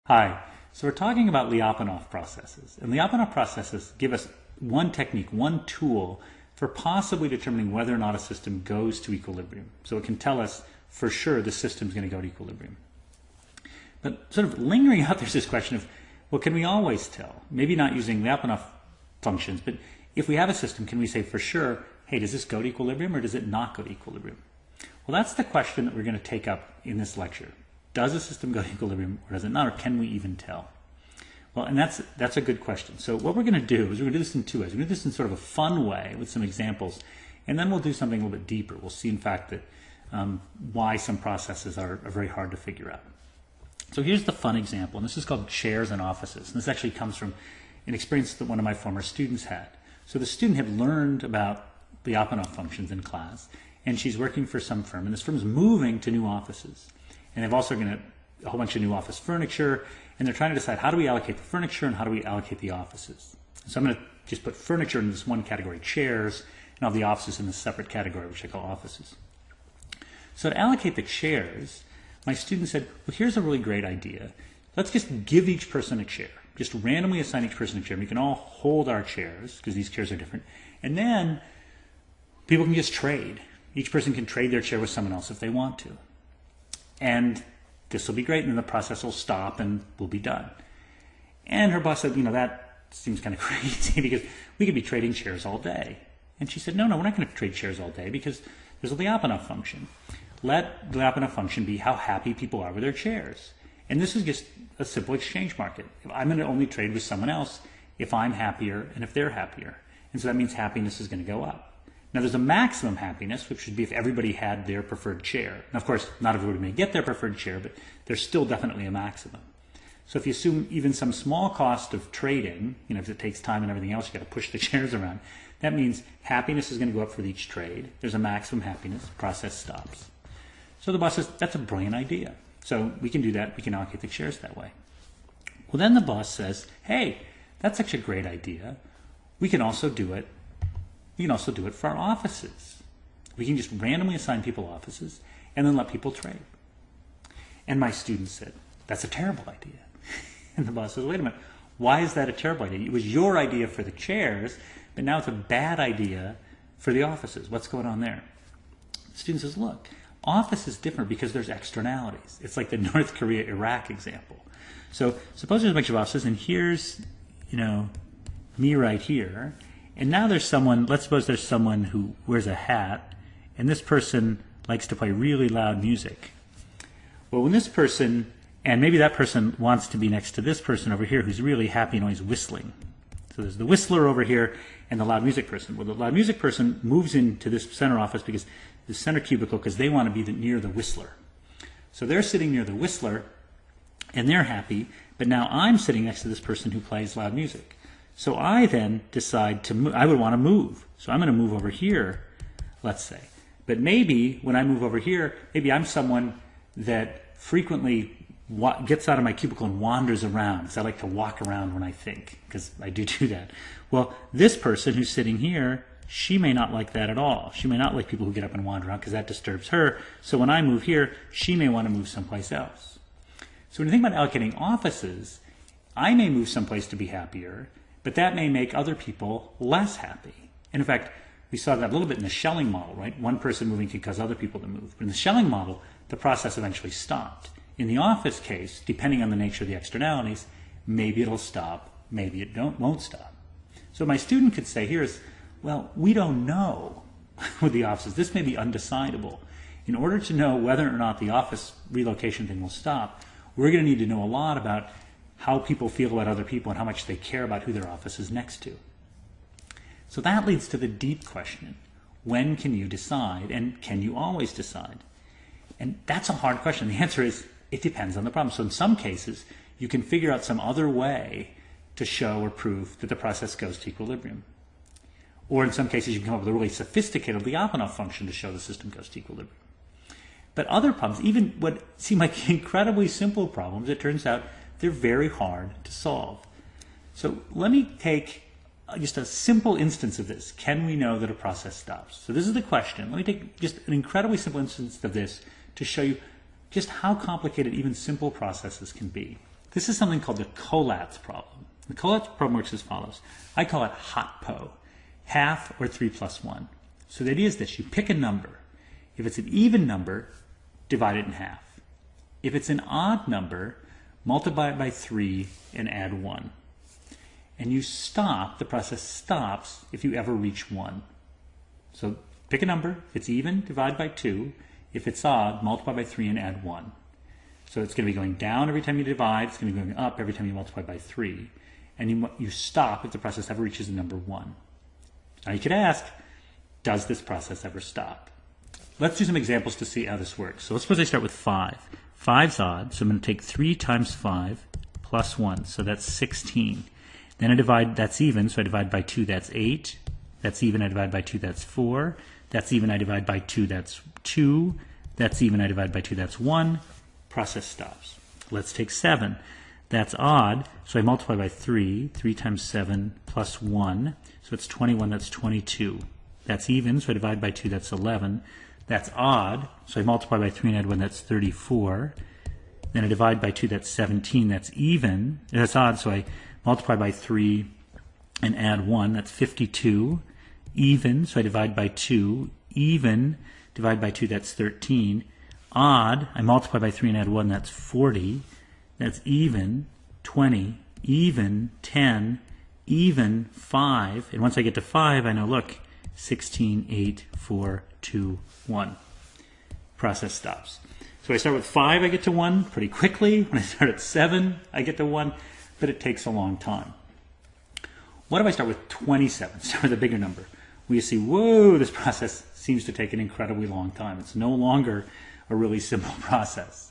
Hi. So we're talking about Lyapunov processes. And Lyapunov processes give us one technique, one tool for possibly determining whether or not a system goes to equilibrium. So it can tell us for sure the system's going to go to equilibrium. But sort of lingering out, there's this question of, well, can we always tell? Maybe not using Lyapunov functions, but if we have a system, can we say for sure, hey, does this go to equilibrium or does it not go to equilibrium? Well, that's the question that we're going to take up in this lecture. Does a system go to equilibrium or does it not, or can we even tell? Well, and that's a good question. So what we're going to do is we're going to do this in two ways. We're going to do this in sort of a fun way with some examples, and then we'll do something a little bit deeper. We'll see, in fact, that why some processes are very hard to figure out. So here's the fun example, and this is called chairs and offices. And this actually comes from an experience that one of my former students had. So the student had learned about the Lyapunov functions in class, and she's working for some firm, and this firm is moving to new offices. And they've also got a whole bunch of new office furniture, and they're trying to decide how do we allocate the furniture and how do we allocate the offices. So I'm going to just put furniture in this one category, chairs, and all the offices in this separate category, which I call offices. So to allocate the chairs, my student said, well, here's a really great idea. Let's just give each person a chair. Just randomly assign each person a chair. We can all hold our chairs, because these chairs are different. And then people can just trade. Each person can trade their chair with someone else if they want to. And this will be great, and then the process will stop and we'll be done. And her boss said, that seems kind of crazy because we could be trading chairs all day. And she said, no, we're not going to trade chairs all day because there's a Lyapunov function. Let the Lyapunov function be how happy people are with their chairs. And this is just a simple exchange market. I'm going to only trade with someone else if I'm happier and if they're happier. And so that means happiness is going to go up. Now, there's a maximum happiness, which would be if everybody had their preferred chair. Now, of course, not everybody may get their preferred chair, but there's still definitely a maximum. So if you assume even some small cost of trading, if it takes time and everything else, you've got to push the chairs around, that means happiness is going to go up for each trade. There's a maximum happiness. Process stops. So the boss says, that's a brilliant idea. So we can do that. We can allocate the chairs that way. Well, then the boss says, hey, that's such a great idea. We can also do it for our offices. We can just randomly assign people offices and then let people trade. And my student said, that's a terrible idea. And the boss says, wait a minute, why is that a terrible idea? It was your idea for the chairs, but now it's a bad idea for the offices. What's going on there? The student says, look, office is different because there's externalities. It's like the North Korea-Iraq example. So suppose there's a bunch of offices, and here's, me right here. And now there's someone, let's suppose there's someone who wears a hat, and this person likes to play really loud music. Well, when this person, and maybe that person wants to be next to this person over here who's really happy and always whistling. So there's the whistler over here and the loud music person. Well, the loud music person moves into this center office because the center cubicle because they want to be near the whistler. So they're sitting near the whistler, and they're happy, but now I'm sitting next to this person who plays loud music. So I then decide to move. I would want to move. So I'm going to move over here, let's say. But maybe when I move over here, maybe I'm someone that frequently gets out of my cubicle and wanders around. Because I like to walk around when I think, because I do that. Well, this person who's sitting here, she may not like that at all. She may not like people who get up and wander around because that disturbs her. So when I move here, she may want to move someplace else. So when you think about allocating offices, I may move someplace to be happier, but that may make other people less happy. And in fact, we saw that a little bit in the Schelling model, right? One person moving can cause other people to move. But in the Schelling model, the process eventually stopped. In the office case, depending on the nature of the externalities, maybe it'll stop, maybe it won't stop. So my student could say, well, we don't know with the offices. This may be undecidable. In order to know whether or not the office relocation thing will stop, we're going to need to know a lot about how people feel about other people and how much they care about who their office is next to. So that leads to the deep question. When can you decide, and can you always decide? And that's a hard question. The answer is, it depends on the problem. So in some cases, you can figure out some other way to show or prove that the process goes to equilibrium. Or in some cases, you can come up with a really sophisticated Lyapunov function to show the system goes to equilibrium. But other problems, even what seem like incredibly simple problems, it turns out they're very hard to solve. So let me take just a simple instance of this. Can we know that a process stops? So this is the question. Let me take just an incredibly simple instance of this to show you just how complicated even simple processes can be. This is something called the Collatz problem. The Collatz problem works as follows. I call it HOTPO, half or 3 plus 1. So the idea is this. You pick a number. If it's an even number, divide it in half. If it's an odd number, multiply it by 3 and add 1. And you stop, the process stops if you ever reach 1. So pick a number. If it's even, divide by 2. If it's odd, multiply by 3 and add 1. So it's going to be going down every time you divide. It's going to be going up every time you multiply by 3. And you stop if the process ever reaches the number 1. Now you could ask, does this process ever stop? Let's do some examples to see how this works. So let's suppose I start with 5. 5's odd, so I'm going to take 3 times 5 plus 1. So that's 16. Then I divide, that's even, so I divide by 2, that's 8. That's even, I divide by 2, that's 4. That's even, I divide by 2, that's 2. That's even, I divide by 2, that's 1. Process stops. Let's take 7. That's odd, so I multiply by 3. 3 times 7 plus 1. So it's 21, that's 22. That's even, so I divide by 2, that's 11. That's odd, so I multiply by 3 and add 1, that's 34. Then I divide by 2, that's 17. That's even, that's odd, so I multiply by 3 and add 1, that's 52. Even, so I divide by 2. Even, divide by 2, that's 13. Odd, I multiply by 3 and add 1, that's 40. That's even, 20. Even, 10. Even, 5. And once I get to 5, I know, look, 16, 8, 4, 2, 1. Process stops. So I start with 5, I get to 1 pretty quickly. When I start at 7, I get to 1, but it takes a long time. What if I start with 27, start with a bigger number? Well, you see, whoa, this process seems to take an incredibly long time. It's no longer a really simple process.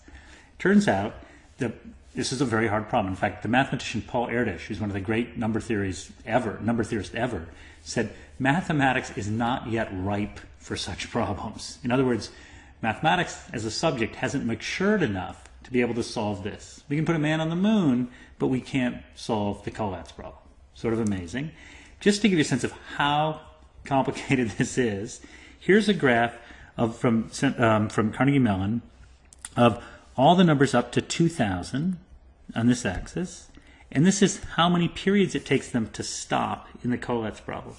Turns out that this is a very hard problem. In fact, the mathematician Paul Erdős, who's one of the great number theorists ever, said mathematics is not yet ripe for such problems. In other words, mathematics as a subject hasn't matured enough to be able to solve this. We can put a man on the moon, but we can't solve the Collatz problem. Sort of amazing. Just to give you a sense of how complicated this is, here's a graph from Carnegie Mellon of all the numbers up to 2,000 on this axis, and this is how many periods it takes them to stop in the Collatz problem.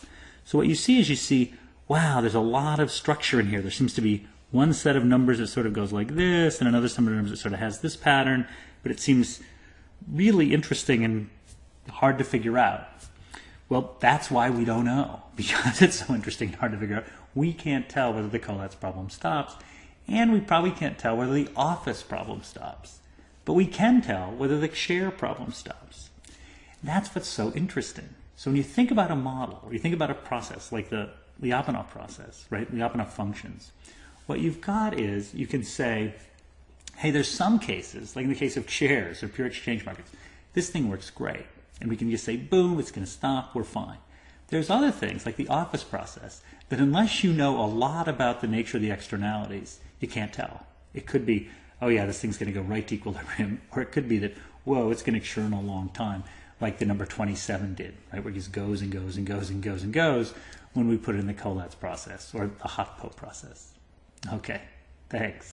So what you see is wow, there's a lot of structure in here. There seems to be one set of numbers that sort of goes like this, and another set of numbers that sort of has this pattern, but it seems really interesting and hard to figure out. Well, that's why we don't know, because it's so interesting and hard to figure out. We can't tell whether the Collatz problem stops, and we probably can't tell whether the office problem stops. But we can tell whether the share problem stops. And that's what's so interesting. So when you think about a model, or you think about a process like the Lyapunov process, right, Lyapunov functions, what you've got is you can say, hey, there's some cases, like in the case of shares or pure exchange markets, this thing works great. And we can just say, boom, it's going to stop, we're fine. There's other things, like the office process, that unless you know a lot about the nature of the externalities, you can't tell. It could be, oh yeah, this thing's going to go right to equilibrium, or it could be that, whoa, it's going to churn a long time, like the number 27 did, right, where it just goes and goes and goes and goes and goes when we put it in the Collatz process, or the HOTPO process. Okay, thanks.